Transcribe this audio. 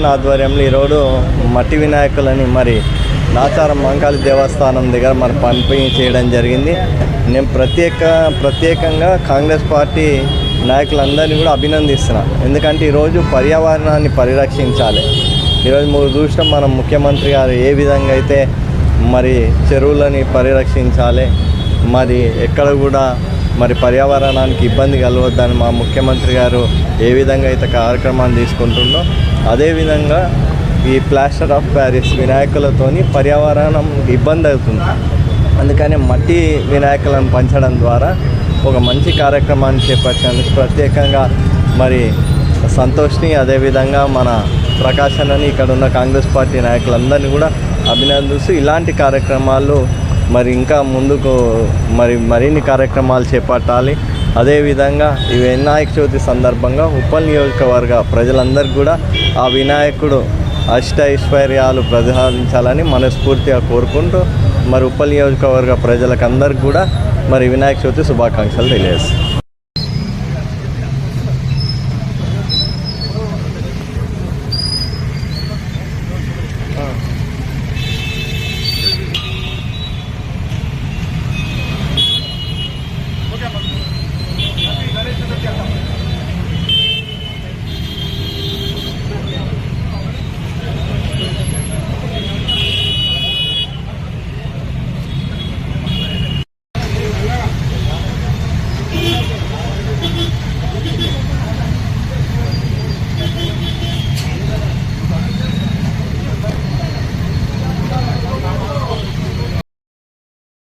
ఆధ్వర్యంలో ఈరోజు మట్టి వినాయకులని మరి నాచారం మంకాళి దేవస్థానం దగ్గర మరి పంపిణీ చేయడం జరిగింది. నేను ప్రత్యేకంగా కాంగ్రెస్ పార్టీ నాయకులందరినీ కూడా అభినందిస్తున్నా. ఎందుకంటే ఈరోజు పర్యావరణాన్ని పరిరక్షించాలి. ఈరోజు చూసినాం మనం ముఖ్యమంత్రి గారు ఏ విధంగా అయితే మరి చెరువులని పరిరక్షించాలి, మరి ఎక్కడ కూడా మరి పర్యావరణానికి ఇబ్బంది కలగొద్దని మా ముఖ్యమంత్రి గారు ఏ విధంగా అయితే కార్యక్రమాన్ని తీసుకుంటుందో అదేవిధంగా ఈ ప్లాస్టర్ ఆఫ్ ప్యారిస్ వినాయకులతోని పర్యావరణం ఇబ్బంది అవుతుంది. అందుకని మట్టి వినాయకులను పంచడం ద్వారా ఒక మంచి కార్యక్రమాన్ని చేపట్టినందుకు ప్రత్యేకంగా మరి సంతోష్ని అదేవిధంగా మన ప్రకాశనని ఇక్కడ ఉన్న కాంగ్రెస్ పార్టీ నాయకులందరినీ కూడా అభినందిస్తూ ఇలాంటి కార్యక్రమాలు మరి ఇంకా ముందుకు మరిన్ని కార్యక్రమాలు చేపట్టాలి. అదేవిధంగా ఈ వినాయక చవితి సందర్భంగా ఉప్పల్ నియోజకవర్గ ప్రజలందరికీ కూడా ఆ వినాయకుడు అష్టైశ్వర్యాలు ప్రసాదించాలని మనస్ఫూర్తిగా కోరుకుంటూ మరి ఉప్పల్ నియోజకవర్గ ప్రజలకు అందరికీ కూడా మరి వినాయక చవితి శుభాకాంక్షలు తెలియజేస్తాను.